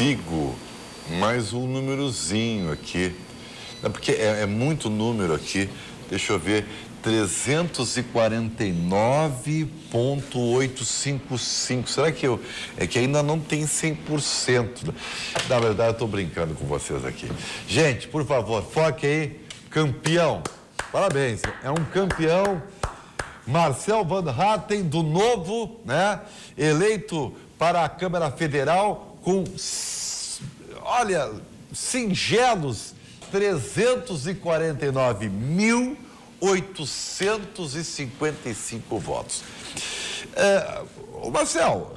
consigo mais um númerozinho aqui. É porque é muito número aqui. Deixa eu ver. 349,855. Será que é que ainda não tem 100%? Na verdade, eu estou brincando com vocês aqui. Gente, por favor, foque aí. Campeão. Parabéns. É um campeão. Marcel Van Hatten, do Novo, né? Eleito para a Câmara Federal com, olha, singelos 349.855 votos. Marcel,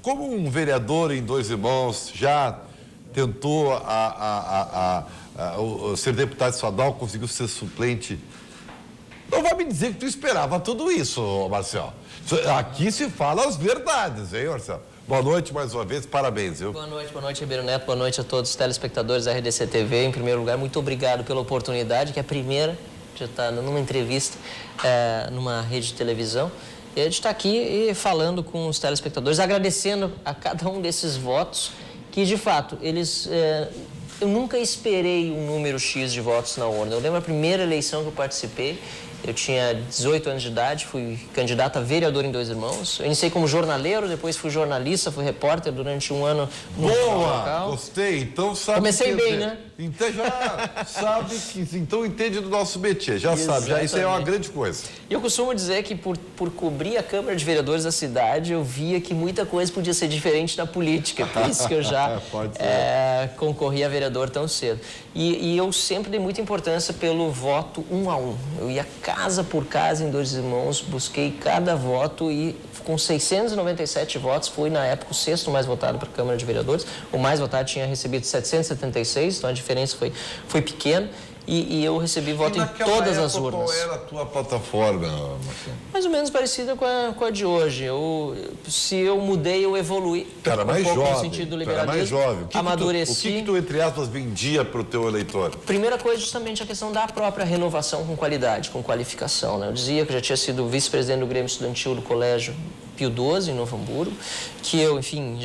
como um vereador em Dois Irmãos já tentou ser deputado estadual, conseguiu ser suplente, não vai me dizer que tu esperava tudo isso, Marcel. Aqui se fala as verdades, hein, Marcel? Boa noite mais uma vez, parabéns, viu? Boa noite, Ribeiro Neto, boa noite a todos os telespectadores da RDC TV. Em primeiro lugar, muito obrigado pela oportunidade, que é a primeira de estar numa entrevista numa rede de televisão. E de estar aqui falando com os telespectadores, agradecendo a cada um desses votos, que de fato, eu nunca esperei um número X de votos na urna. Eu lembro a primeira eleição que eu participei, eu tinha 18 anos de idade, fui candidato a vereador em Dois Irmãos. Eu iniciei como jornaleiro, depois fui jornalista, fui repórter durante um ano no Boa! Gostei. Então sabe. Comecei bem, né? Então já sabe que. Então entende do nosso métier, já sabe. Já, isso é uma grande coisa. E eu costumo dizer que por cobrir a Câmara de Vereadores da cidade, eu via que muita coisa podia ser diferente na política. Por isso que eu já concorri a vereador tão cedo. E eu sempre dei muita importância pelo voto 1 a 1. Eu ia casa por casa em Dois Irmãos, busquei cada voto e com 697 votos fui, na época, o sexto mais votado para a Câmara de Vereadores. O mais votado tinha recebido 776, então a diferença foi pequena. E eu recebi voto em todas as urnas. Qual era a tua plataforma, Marcelo? Mais ou menos parecida com a de hoje. Se eu mudei, eu evoluí. Era mais jovem. No sentido do liberalismo. Era mais jovem. Amadureci. O que tu, entre aspas, vendia para o teu eleitor? Primeira coisa, justamente a questão da própria renovação com qualidade, com qualificação, né? Eu dizia que eu já tinha sido vice-presidente do Grêmio Estudantil do Colégio Pio XII, em Novo Hamburgo, que eu, enfim,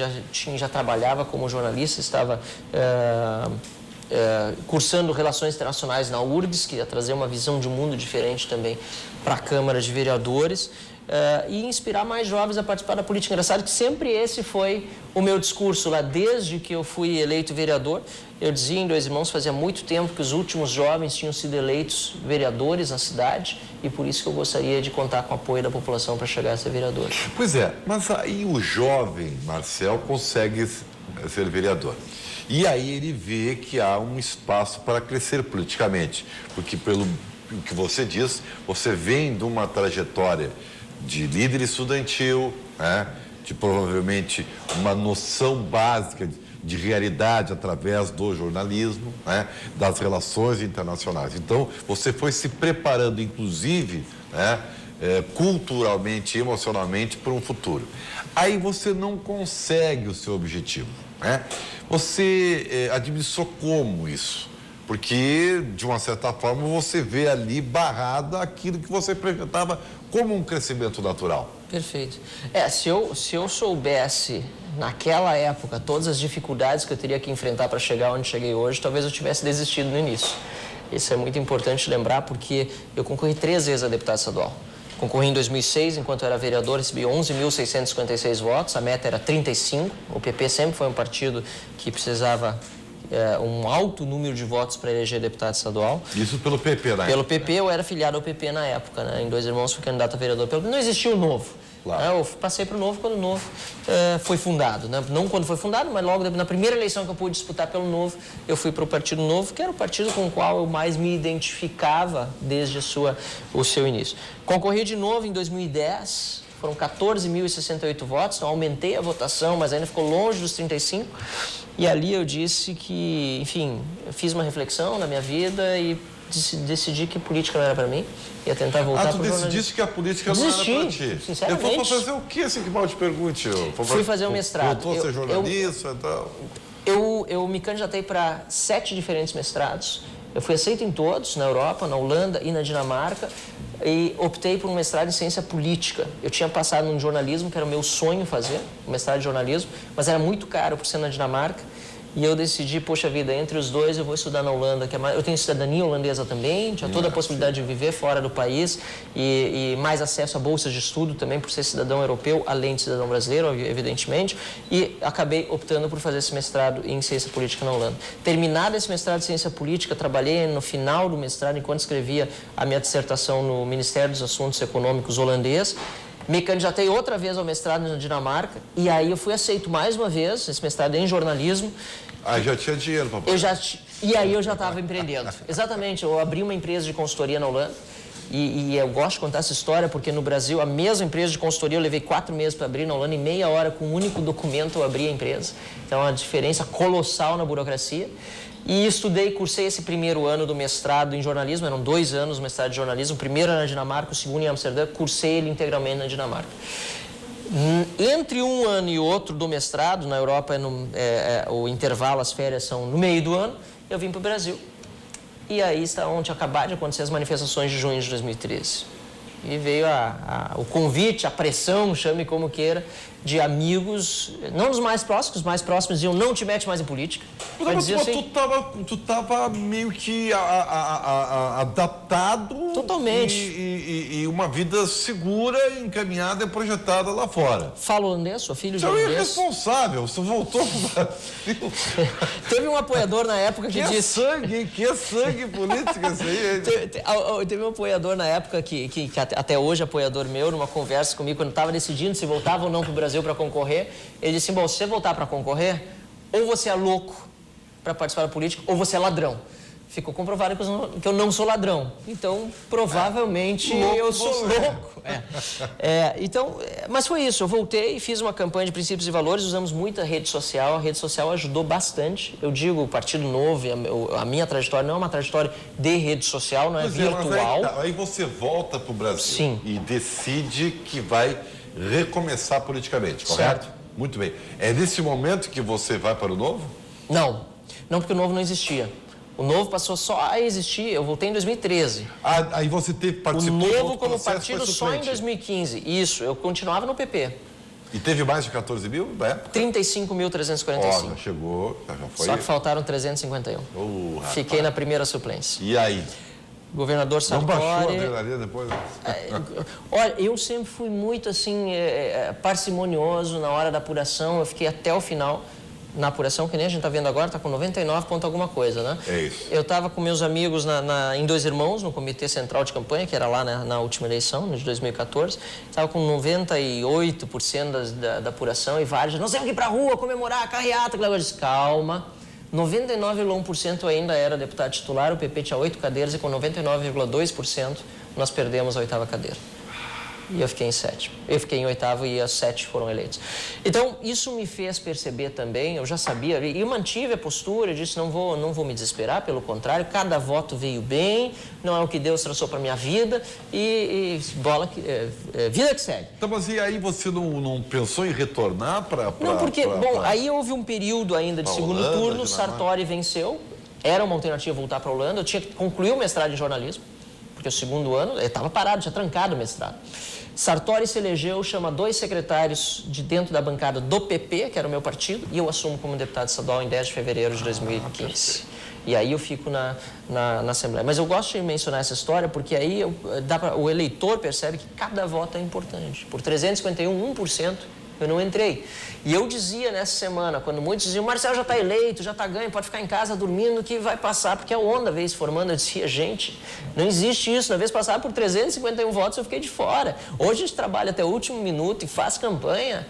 já trabalhava como jornalista, estava cursando Relações Internacionais na URGS, que ia trazer uma visão de mundo diferente também para a Câmara de Vereadores, e inspirar mais jovens a participar da política. Engraçado que sempre esse foi o meu discurso lá, desde que eu fui eleito vereador. Eu dizia em Dois Irmãos, fazia muito tempo que os últimos jovens tinham sido eleitos vereadores na cidade, e por isso que eu gostaria de contar com o apoio da população para chegar a ser vereador. Pois é, mas aí o jovem Marcel consegue ser vereador. E aí ele vê que há um espaço para crescer politicamente, porque pelo que você diz, você vem de uma trajetória de líder estudantil, né? De provavelmente uma noção básica de realidade através do jornalismo, né? Das relações internacionais. Então, você foi se preparando, inclusive, né? Culturalmente, emocionalmente, para um futuro. Aí você não consegue o seu objetivo, né? Você administrou como isso? Porque, de uma certa forma, você vê ali barrado aquilo que você projetava como um crescimento natural. Perfeito. Se eu soubesse, naquela época, todas as dificuldades que eu teria que enfrentar para chegar onde cheguei hoje, talvez eu tivesse desistido no início. Isso é muito importante lembrar, porque eu concorri 3 vezes a deputado estadual. Concorri em 2006, enquanto eu era vereador, recebi 11.656 votos, a meta era 35. O PP sempre foi um partido que precisava um alto número de votos para eleger deputado estadual. Isso pelo PP, né? Pelo PP, eu era filiado ao PP na época, né? Em Dois Irmãos fui candidato a vereador. Não existia o Novo. Claro. Eu passei para o Novo quando o Novo foi fundado, né? Não quando foi fundado, mas logo na primeira eleição que eu pude disputar pelo Novo, eu fui para o Partido Novo, que era o partido com o qual eu mais me identificava desde o seu início. Concorri de novo em 2010, foram 14.068 votos, então aumentei a votação, mas ainda ficou longe dos 35. E ali eu disse que, enfim, eu fiz uma reflexão na minha vida e decidi que política não era para mim. Ia tentar voltar para o jornalismo. Decidiste que a política não era para ti? Sinceramente. Eu vou fazer o que, assim, que mal te pergunte? Fui fazer um mestrado. Voltou a ser jornalista e tal? Eu me candidatei para 7 diferentes mestrados. Eu fui aceito em todos, na Europa, na Holanda e na Dinamarca. e optei por um mestrado em ciência política. Eu tinha passado num jornalismo, que era o meu sonho fazer, um mestrado de jornalismo, mas era muito caro por ser na Dinamarca. E eu decidi, poxa vida, entre os dois eu vou estudar na Holanda, que é mais... eu tenho cidadania holandesa também, tinha toda a possibilidade de viver fora do país e mais acesso a bolsas de estudo também por ser cidadão europeu, além de cidadão brasileiro, evidentemente, e acabei optando por fazer esse mestrado em ciência política na Holanda. Terminado esse mestrado em ciência política, trabalhei no final do mestrado, enquanto escrevia a minha dissertação no Ministério dos Assuntos Econômicos holandês. Me candidatei outra vez ao mestrado na Dinamarca e aí eu fui aceito mais uma vez, esse mestrado em jornalismo. Ah, já tinha dinheiro, papai. E aí eu já estava empreendendo. Exatamente, eu abri uma empresa de consultoria na Holanda e eu gosto de contar essa história porque no Brasil a mesma empresa de consultoria eu levei 4 meses para abrir, na Holanda em meia hora com um único documento eu abri a empresa. Então é uma diferença colossal na burocracia. E estudei, cursei esse primeiro ano do mestrado em jornalismo, eram 2 anos o mestrado de jornalismo, o primeiro na Dinamarca, o segundo em Amsterdã, cursei ele integralmente na Dinamarca. Entre um ano e outro do mestrado, na Europa o intervalo, as férias são no meio do ano, eu vim para o Brasil. E aí está onde acabaram de acontecer as manifestações de junho de 2013. E veio o convite, a pressão, chame como queira, de amigos, não dos mais próximos diziam, não te mete mais em política. Mas assim, tu tava meio que adaptado. Totalmente. E uma vida segura, encaminhada e projetada lá fora. Falo holandês, sou filho de holandês. Você é irresponsável, você voltou pro Brasil. Teve um apoiador na época que disse... Que sangue político esse aí. Teve um apoiador na época que até hoje é apoiador meu, numa conversa comigo, quando estava decidindo se voltava ou não para o Brasil para concorrer, ele disse, bom, se você voltar para concorrer, ou você é louco para participar da política, ou você é ladrão. Ficou comprovado que eu não sou ladrão. Então, provavelmente, eu sou louco. Mas foi isso. Eu voltei, fiz uma campanha de princípios e valores, usamos muita rede social. A rede social ajudou bastante. Eu digo, o Partido Novo, a minha trajetória não é uma trajetória de rede social, não é virtual. Aí você volta para o Brasil. Sim. E decide que vai recomeçar politicamente, correto? Certo. Muito bem. É nesse momento que você vai para o Novo? Não, porque o Novo não existia. O Novo passou só a existir, eu voltei em 2013. Aí você participou do Novo como partido só em 2015. Isso, eu continuava no PP. E teve mais de 14 mil na época? 35.345. Chegou, já foi. Só que faltaram 351. Fiquei na primeira suplência. E aí? Governador Sartori... Não baixou a adrenalina depois? Olha, eu sempre fui muito assim, parcimonioso na hora da apuração, eu fiquei até o final. Na apuração, que nem a gente está vendo agora, está com 99 ponto alguma coisa, né? É isso. Eu estava com meus amigos em Dois Irmãos, no Comitê Central de Campanha, que era lá na última eleição, de 2014. Estava com 98% da apuração e vários, nós temos que ir para a rua comemorar a carreata. Eu disse, calma, 99,1% ainda era deputado titular, o PP tinha 8 cadeiras e com 99,2% nós perdemos a 8ª cadeira. E eu fiquei em 7º. Eu fiquei em 8º e as 7 foram eleitos. Então, isso me fez perceber também, eu já sabia, e eu mantive a postura, eu disse, não vou me desesperar, pelo contrário, cada voto veio bem, não é o que Deus traçou para minha vida, vida que segue. Então, mas e aí você não pensou em retornar para... Não, porque, aí houve um período ainda de segundo turno, Sartori venceu, era uma alternativa voltar para a Holanda, eu tinha que concluir o mestrado em jornalismo, porque o segundo ano, eu estava parado, tinha trancado o mestrado. Sartori se elegeu, chama 2 secretários de dentro da bancada do PP, que era o meu partido, e eu assumo como deputado estadual em 10 de fevereiro de 2015. E aí eu fico na Assembleia. Mas eu gosto de mencionar essa história porque aí o eleitor percebe que cada voto é importante. Por 351, 1%, eu não entrei. E eu dizia nessa semana, quando muitos diziam, Marcelo já está eleito, já está ganho, pode ficar em casa dormindo que vai passar, porque a onda veio se formando. Eu dizia, gente, não existe isso. Na vez passada, por 351 votos, eu fiquei de fora. Hoje a gente trabalha até o último minuto e faz campanha,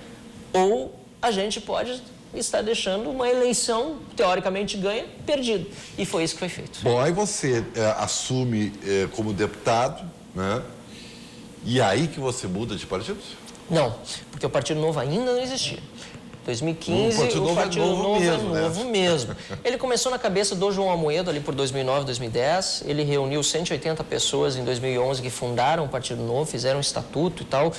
ou a gente pode estar deixando uma eleição, teoricamente ganha, perdido. E foi isso que foi feito. Bom, aí você assume como deputado, né? E aí que você muda de partido? Não, porque o Partido Novo ainda não existia. 2015, o Partido Novo é novo mesmo. Ele começou na cabeça do João Amoedo ali por 2009, 2010. Ele reuniu 180 pessoas em 2011 que fundaram o Partido Novo, fizeram um estatuto e tal,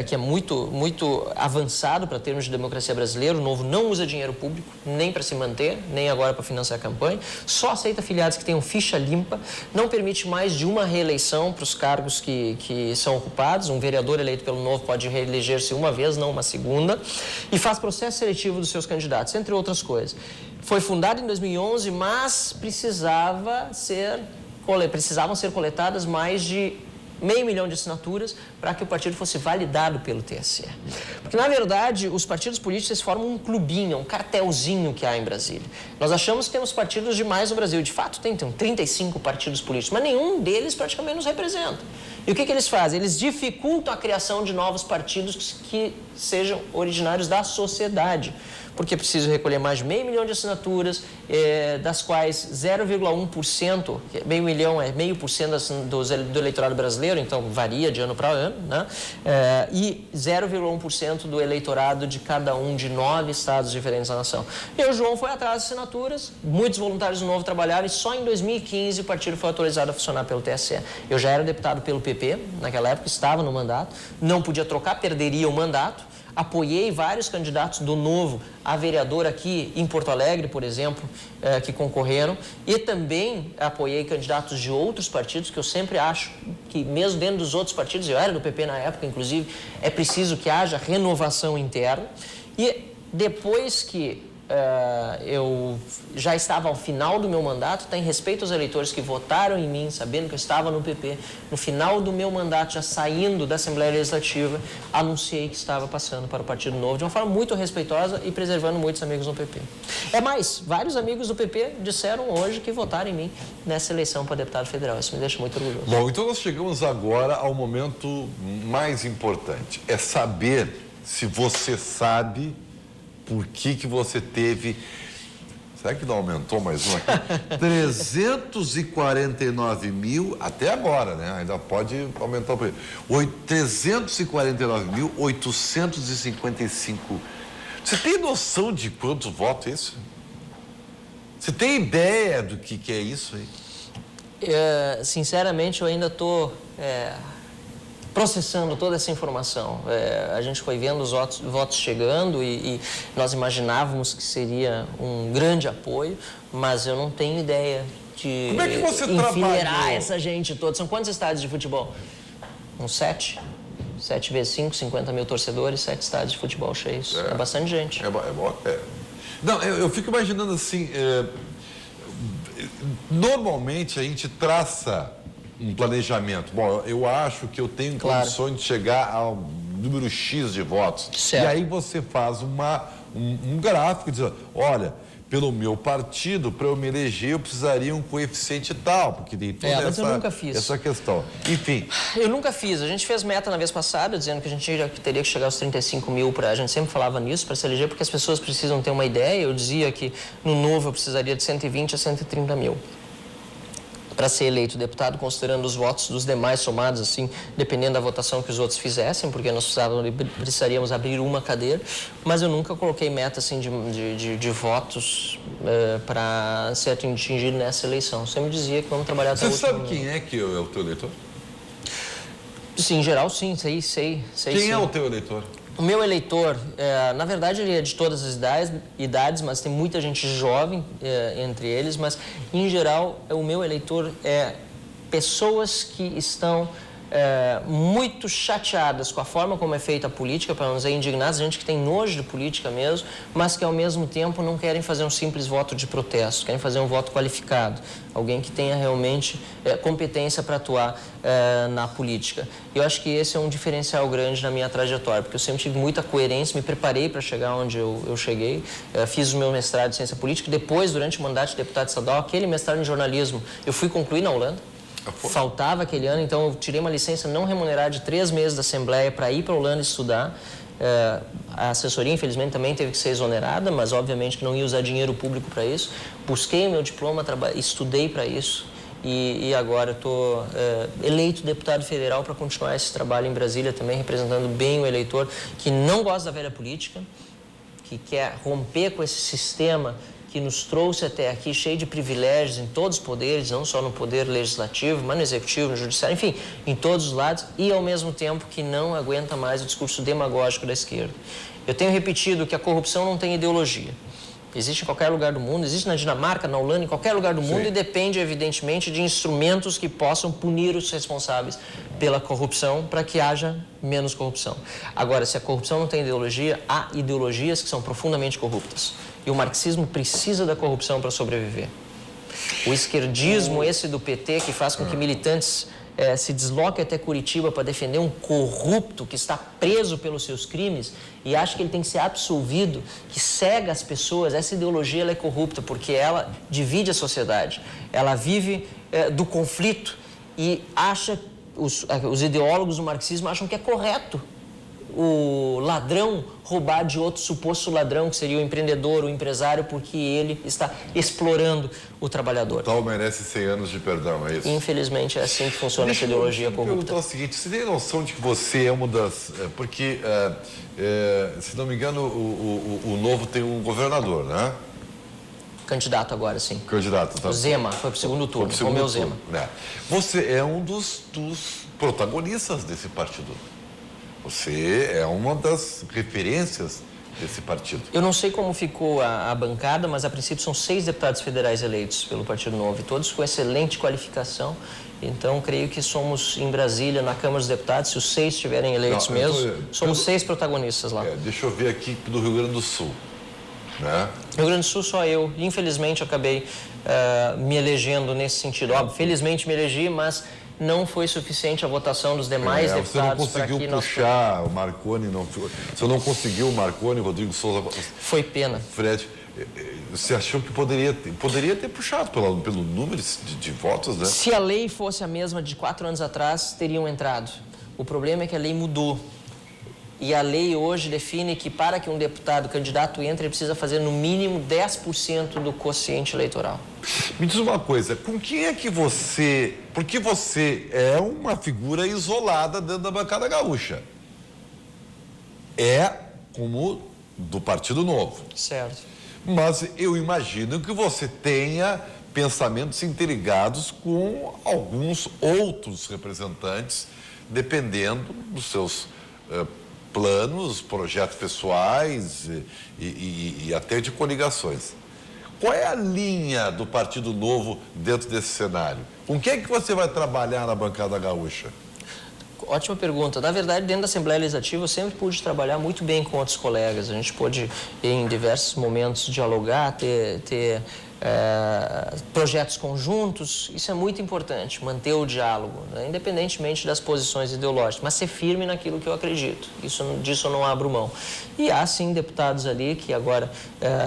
que é muito avançado para termos de democracia brasileira. O Novo não usa dinheiro público, nem para se manter, nem agora para financiar a campanha. Só aceita filiados que tenham ficha limpa, não permite mais de uma reeleição para os cargos que são ocupados. Um vereador eleito pelo Novo pode reeleger-se uma vez, não uma segunda, e faz processo seletivo dos seus candidatos, entre outras coisas. Foi fundado em 2011, mas precisavam ser coletadas mais de 500 mil de assinaturas para que o partido fosse validado pelo TSE. Porque, na verdade, os partidos políticos formam um clubinho, um cartelzinho que há em Brasília. Nós achamos que temos partidos demais no Brasil. De fato, tem 35 partidos políticos, mas nenhum deles praticamente nos representa. E o que eles fazem? Eles dificultam a criação de novos partidos que sejam originários da sociedade. Porque é preciso recolher mais de 500 mil de assinaturas, das quais 0,1%, meio milhão é 0,5% do eleitorado brasileiro, então varia de ano para ano, né? E 0,1% do eleitorado de cada um de 9 estados diferentes da nação. E o João foi atrás das assinaturas, muitos voluntários do Novo trabalharam e só em 2015 o partido foi autorizado a funcionar pelo TSE. Eu já era deputado pelo PP, naquela época estava no mandato, não podia trocar, perderia o mandato. Apoiei vários candidatos do Novo a vereador aqui em Porto Alegre, por exemplo, que concorreram. E também apoiei candidatos de outros partidos, que eu sempre acho que, mesmo dentro dos outros partidos, eu era do PP na época, inclusive, é preciso que haja renovação interna. E depois que eu já estava ao final do meu mandato, tem respeito aos eleitores que votaram em mim, sabendo que eu estava no PP, no final do meu mandato, já saindo da Assembleia Legislativa, anunciei que estava passando para o Partido Novo de uma forma muito respeitosa e preservando muitos amigos no PP. Vários amigos do PP disseram hoje que votaram em mim nessa eleição para deputado federal. Isso me deixa muito orgulhoso. Bom, então nós chegamos agora ao momento mais importante. É saber se você sabe por que você teve... Será que não aumentou mais um aqui? 349 mil, até agora, né? Ainda pode aumentar o preço. 349.855. Você tem noção de quantos votos é isso? Você tem ideia do que é isso aí? Sinceramente, eu ainda estou... processando toda essa informação. A gente foi vendo os votos chegando e nós imaginávamos que seria um grande apoio, mas eu não tenho ideia de como é que você enfileirar essa gente toda. São quantos estádios de futebol? Uns 7? 7 vezes 5, 50 mil torcedores, 7 estádios de futebol cheios. É bastante gente. Não, eu fico imaginando assim, normalmente a gente traça um planejamento. Bom, eu acho que eu tenho condições de chegar ao número X de votos. Certo. E aí você faz um gráfico dizendo, olha, pelo meu partido, para eu me eleger, eu precisaria um coeficiente tal, porque tem toda mas eu nunca fiz. essa questão. Enfim. Eu nunca fiz. A gente fez meta na vez passada, dizendo que a gente teria que chegar aos 35 mil. A gente sempre falava nisso para se eleger, porque as pessoas precisam ter uma ideia. Eu dizia que no Novo eu precisaria de 120 a 130 mil. Para ser eleito deputado, considerando os votos dos demais somados, assim, dependendo da votação que os outros fizessem, porque nós precisaríamos abrir uma cadeira, mas eu nunca coloquei meta assim, de votos para ser atingido nessa eleição. Sempre dizia que vamos trabalhar até o último. Você sabe quem é que é o teu eleitor? Sim, em geral, sim, sei. Quem é o teu eleitor? O meu eleitor, na verdade, ele é de todas as idades, mas tem muita gente jovem entre eles, mas, em geral, o meu eleitor é pessoas que estão muito chateadas com a forma como é feita a política, para não dizer indignadas, gente que tem nojo de política mesmo, mas que, ao mesmo tempo, não querem fazer um simples voto de protesto, querem fazer um voto qualificado, alguém que tenha realmente competência para atuar na política. Eu acho que esse é um diferencial grande na minha trajetória, porque eu sempre tive muita coerência, me preparei para chegar onde eu cheguei, fiz o meu mestrado em ciência política, depois, durante o mandato de deputado estadual, aquele mestrado em jornalismo, eu fui concluir na Holanda. Faltava aquele ano, então eu tirei uma licença não remunerada de 3 meses da Assembleia para ir para a Holanda estudar. A assessoria, infelizmente, também teve que ser exonerada, mas obviamente que não ia usar dinheiro público para isso. Busquei o meu diploma, estudei para isso e agora estou eleito deputado federal para continuar esse trabalho em Brasília também, representando bem o eleitor que não gosta da velha política, que quer romper com esse sistema que nos trouxe até aqui, cheio de privilégios em todos os poderes, não só no poder legislativo, mas no executivo, no judiciário, enfim, em todos os lados, e ao mesmo tempo que não aguenta mais o discurso demagógico da esquerda. Eu tenho repetido que a corrupção não tem ideologia. Existe em qualquer lugar do mundo, existe na Dinamarca, na Holanda, em qualquer lugar do mundo, e depende, evidentemente, de instrumentos que possam punir os responsáveis pela corrupção para que haja menos corrupção. Agora, se a corrupção não tem ideologia, há ideologias que são profundamente corruptas. E o marxismo precisa da corrupção para sobreviver. O esquerdismo, esse do PT, que faz com que militantes se desloquem até Curitiba para defender um corrupto que está preso pelos seus crimes e acha que ele tem que ser absolvido, que cega as pessoas. Essa ideologia ela é corrupta porque ela divide a sociedade. Ela vive do conflito e acha, os ideólogos do marxismo acham que é correto o ladrão roubar de outro suposto ladrão, que seria o empreendedor, o empresário, porque ele está explorando o trabalhador. Tal merece 100 anos de perdão, é isso? Infelizmente, é assim que funciona essa ideologia corrupta. Deixa eu perguntar o seguinte, você tem noção de que você é uma das... Porque, se não me engano, o Novo tem um governador, né? Candidato agora, sim. Candidato, tá? O Zema, foi para o segundo turno, o meu Zema. Né? Você é um dos protagonistas desse partido. Você é uma das referências desse partido. Eu não sei como ficou a bancada, mas a princípio são 6 deputados federais eleitos pelo Partido Novo, todos com excelente qualificação. Então, creio que somos em Brasília, na Câmara dos Deputados, se os 6 estiverem eleitos somos 6 protagonistas lá. Deixa eu ver aqui do Rio Grande do Sul. Né? Rio Grande do Sul só eu. Infelizmente, eu acabei me elegendo nesse sentido. Óbvio, felizmente me elegi, mas não foi suficiente a votação dos demais deputados. Você não conseguiu puxar o Marconi, você não conseguiu o Marconi, Rodrigo Souza. Foi pena. Fred, você achou que poderia ter puxado pelo número de votos, né? Se a lei fosse a mesma de 4 anos atrás, teriam entrado. O problema é que a lei mudou. E a lei hoje define que para que um deputado candidato entre, ele precisa fazer no mínimo 10% do quociente eleitoral. Me diz uma coisa, com quem é que você... Porque você é uma figura isolada dentro da bancada gaúcha. É como do Partido Novo. Certo. Mas eu imagino que você tenha pensamentos interligados com alguns outros representantes, dependendo dos seus planos, projetos pessoais e até de coligações. Qual é a linha do Partido Novo dentro desse cenário? Com quem é que você vai trabalhar na bancada gaúcha? Ótima pergunta. Na verdade, dentro da Assembleia Legislativa, eu sempre pude trabalhar muito bem com outros colegas. A gente pôde, em diversos momentos, dialogar, ter projetos conjuntos. Isso é muito importante, manter o diálogo, né? Independentemente das posições ideológicas, mas ser firme naquilo que eu acredito. Disso eu não abro mão. E há, sim, deputados ali que agora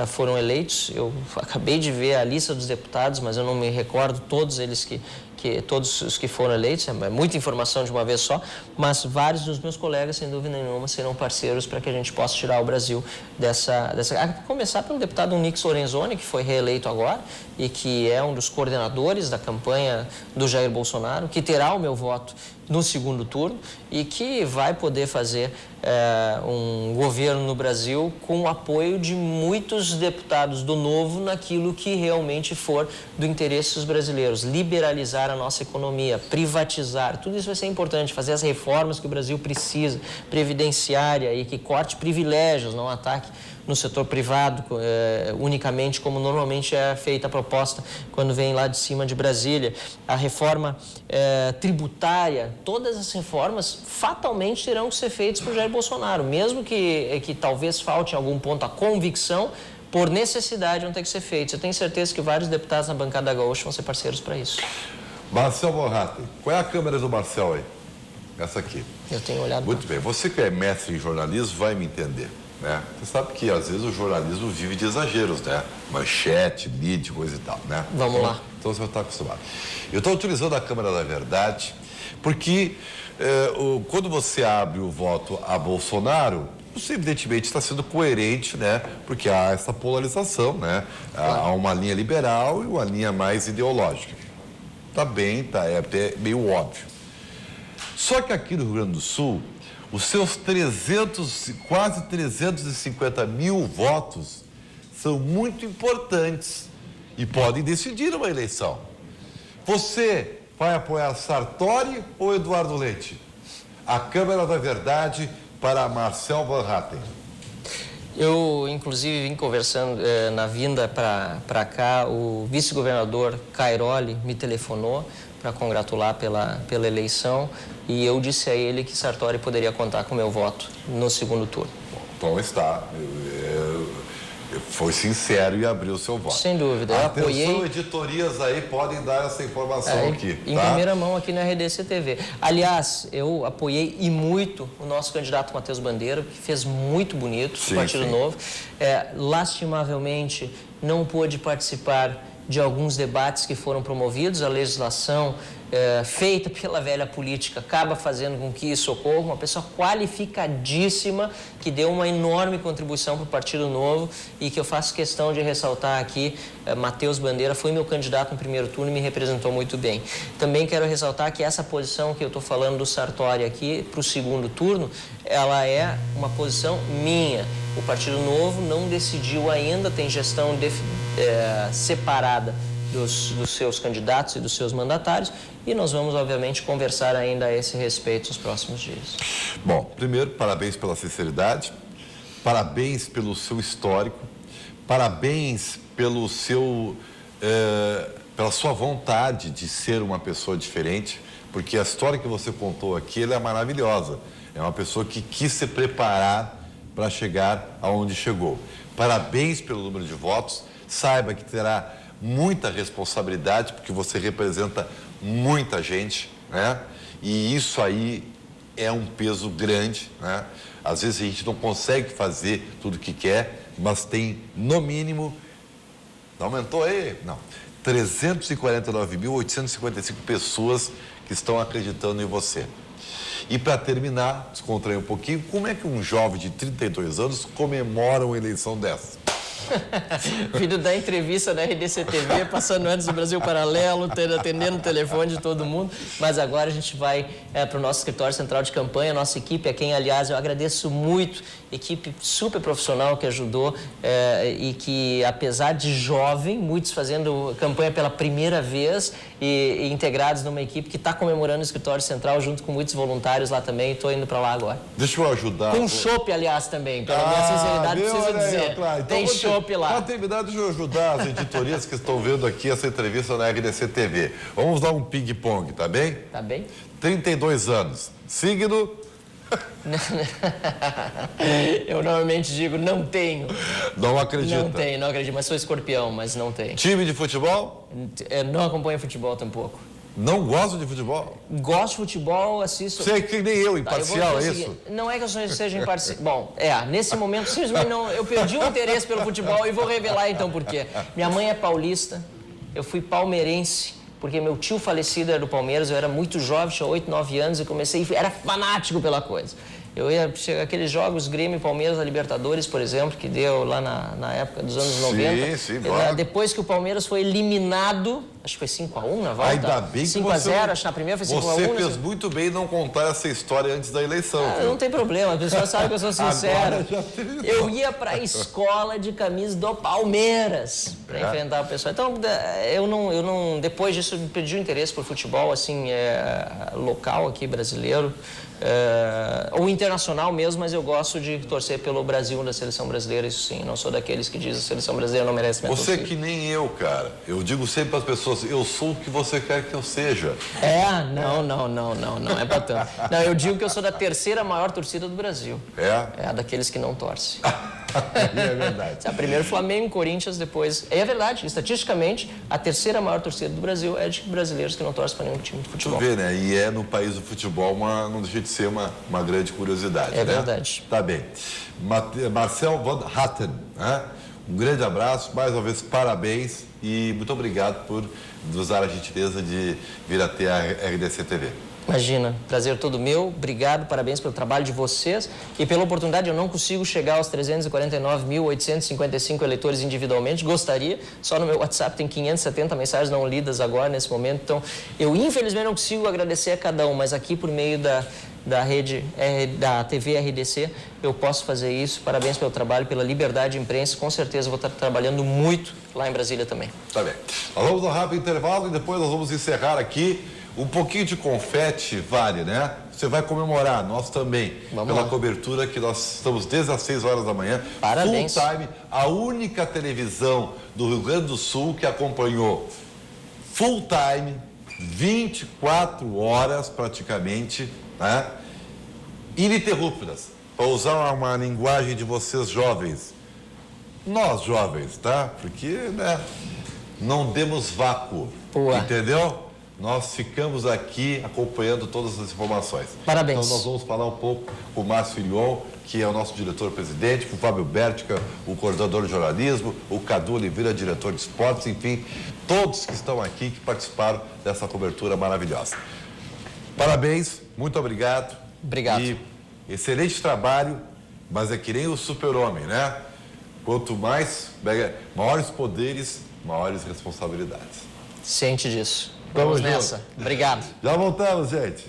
foram eleitos. Eu acabei de ver a lista dos deputados, mas eu não me recordo todos eles todos os que foram eleitos, é muita informação de uma vez só, mas vários dos meus colegas, sem dúvida nenhuma, serão parceiros para que a gente possa tirar o Brasil dessa... A começar pelo deputado Onyx Lorenzoni, que foi reeleito agora e que é um dos coordenadores da campanha do Jair Bolsonaro, que terá o meu voto no segundo turno e que vai poder fazer um governo no Brasil com o apoio de muitos deputados do Novo naquilo que realmente for do interesse dos brasileiros. Liberalizar a nossa economia, privatizar, tudo isso vai ser importante, fazer as reformas que o Brasil precisa, previdenciária e que corte privilégios, não ataque no setor privado, unicamente como normalmente é feita a proposta quando vem lá de cima de Brasília. A reforma tributária, todas as reformas fatalmente terão que ser feitas por Jair Bolsonaro, mesmo que talvez falte em algum ponto a convicção, por necessidade vão ter que ser feitos. Eu tenho certeza que vários deputados na bancada gaúcha vão ser parceiros para isso. Marcel Morratti, qual é a câmera do Marcel aí? Essa aqui. Eu tenho olhado. Muito bem, você que é mestre em jornalismo vai me entender. Né? Você sabe que às vezes o jornalismo vive de exageros, né? Manchete, lead, coisa e tal, né? Vamos lá. Então você vai estar acostumado. Eu estou utilizando a Câmara da Verdade porque quando você abre o voto a Bolsonaro, você evidentemente está sendo coerente, né? Porque há essa polarização, né? Há uma linha liberal e uma linha mais ideológica. Tá bem, é até meio óbvio. Só que aqui no Rio Grande do Sul, Os seus quase 350 mil votos são muito importantes e podem decidir uma eleição. Você vai apoiar Sartori ou Eduardo Leite? A Câmara da Verdade para Marcel Van Hatten. Eu, inclusive, vim conversando na vinda para cá, o vice-governador Cairoli me telefonou para congratular pela eleição e eu disse a ele que Sartori poderia contar com meu voto no segundo turno. Então está. Foi sincero e abriu o seu voto. Sem dúvida. Eu apoiei. Editorias aí podem dar essa informação aqui. Em tá? primeira mão aqui na RDC TV. Aliás, eu apoiei e muito o nosso candidato Matheus Bandeira, que fez muito bonito o Partido Novo. Lastimavelmente, não pôde participar de alguns debates que foram promovidos. A legislação feita pela velha política acaba fazendo com que isso ocorra. Uma pessoa qualificadíssima que deu uma enorme contribuição para o Partido Novo e que eu faço questão de ressaltar aqui. Matheus Bandeira foi meu candidato no primeiro turno e me representou muito bem. Também quero ressaltar que essa posição que eu estou falando do Sartori aqui para o segundo turno, ela é uma posição minha. O Partido Novo não decidiu ainda, tem gestão separada dos seus candidatos e dos seus mandatários e nós vamos, obviamente, conversar ainda a esse respeito nos próximos dias. Bom, primeiro, parabéns pela sinceridade, parabéns pelo seu histórico, parabéns pela sua vontade de ser uma pessoa diferente, porque a história que você contou aqui, ela é maravilhosa. É uma pessoa que quis se preparar para chegar aonde chegou. Parabéns pelo número de votos, saiba que terá muita responsabilidade, porque você representa muita gente, né? E isso aí é um peso grande, né? Às vezes a gente não consegue fazer tudo o que quer, mas tem, no mínimo, não aumentou aí? Não. 349.855 pessoas que estão acreditando em você. E para terminar, descontrair um pouquinho, como é que um jovem de 32 anos comemora uma eleição dessa? Vindo da entrevista da RDC TV, passando antes do Brasil Paralelo, atendendo o telefone de todo mundo, mas agora a gente vai para o nosso escritório central de campanha, nossa equipe, a quem, aliás, eu agradeço muito, equipe super profissional que ajudou e que, apesar de jovem, muitos fazendo campanha pela primeira vez e integrados numa equipe que está comemorando o escritório central junto com muitos voluntários lá também, estou indo para lá agora. Deixa eu ajudar. Com chopp, aliás, também, pela minha sinceridade, preciso dizer. Claro. Então, tem chopp lá. Para terminar, deixa eu ajudar as editorias que estão vendo aqui essa entrevista na RDC TV. Vamos dar um ping-pong, tá bem? Tá bem. 32 anos. Signo? Eu normalmente digo, não tenho. Não acredito. Não tenho, não acredito, mas sou escorpião, mas não tenho. Time de futebol? Eu não acompanho futebol tampouco. Não gosto de futebol? Gosto de futebol, assisto... Você é que nem eu, imparcial, é isso? Não é que eu seja imparcial. Bom, nesse momento, simplesmente não, eu perdi o interesse pelo futebol e vou revelar então por quê. Minha mãe é paulista, eu fui palmeirense, porque meu tio falecido era do Palmeiras, eu era muito jovem, tinha 8, 9 anos e era fanático pela coisa. Eu ia chegar aqueles jogos Grêmio e Palmeiras da Libertadores, por exemplo, que deu lá na época dos anos 90. Sim, depois que o Palmeiras foi eliminado, acho que foi 5-1 na volta. Ainda bem que 5-0, acho que na primeira foi 5-1. Você fez muito bem em não contar essa história antes da eleição. Não tem problema, a pessoa sabe que eu sou sincero. Eu ia para a escola de camisa do Palmeiras para enfrentar o pessoal. Então, eu não, depois disso, eu perdi o interesse por futebol, assim, local aqui, brasileiro. Ou internacional mesmo, mas eu gosto de torcer pelo Brasil, da seleção brasileira, isso sim. Não sou daqueles que dizem que a seleção brasileira não merece minha torcida. Você é que nem eu, cara. Eu digo sempre para as pessoas, eu sou o que você quer que eu seja. Não é para tanto. Não, eu digo que eu sou da terceira maior torcida do Brasil. É daqueles que não torcem. É verdade. Primeiro Flamengo, Corinthians, depois... É verdade, estatisticamente, a terceira maior torcida do Brasil é de brasileiros que não torcem para nenhum time de futebol. Tu vê, né? E no país do futebol não deixa de ser uma grande curiosidade. É verdade. Tá bem. Marcel Van Hatten, né? Um grande abraço, mais uma vez parabéns e muito obrigado por nos dar a gentileza de vir até a RDC TV. Imagina, prazer todo meu, obrigado, parabéns pelo trabalho de vocês e pela oportunidade. Eu não consigo chegar aos 349.855 eleitores individualmente, gostaria, só no meu WhatsApp tem 570 mensagens não lidas agora, nesse momento, então eu infelizmente não consigo agradecer a cada um, mas aqui por meio da rede, da TV RDC, eu posso fazer isso. Parabéns pelo trabalho, pela liberdade de imprensa, com certeza vou estar trabalhando muito lá em Brasília também. Tá bem. Nós vamos a um rápido intervalo e depois nós vamos encerrar aqui. Um pouquinho de confete vale, né? Você vai comemorar, nós também, pela cobertura que nós estamos desde as 6 horas da manhã. Parabéns. Full time, a única televisão do Rio Grande do Sul que acompanhou full time, 24 horas praticamente, né? Ininterruptas, para usar uma linguagem de vocês jovens. Nós jovens, tá? Porque, né, não demos vácuo, entendeu? Nós ficamos aqui acompanhando todas as informações. Parabéns. Então nós vamos falar um pouco com o Márcio Filion, que é o nosso diretor-presidente, com o Fábio Bertica, o coordenador de jornalismo, o Cadu Oliveira, diretor de esportes, enfim, todos que estão aqui, que participaram dessa cobertura maravilhosa. Parabéns, muito obrigado. Obrigado. E excelente trabalho, mas é que nem o super-homem, né? Quanto maiores poderes, maiores responsabilidades. Ciente disso. Vamos nessa. Obrigado. Já voltamos, gente.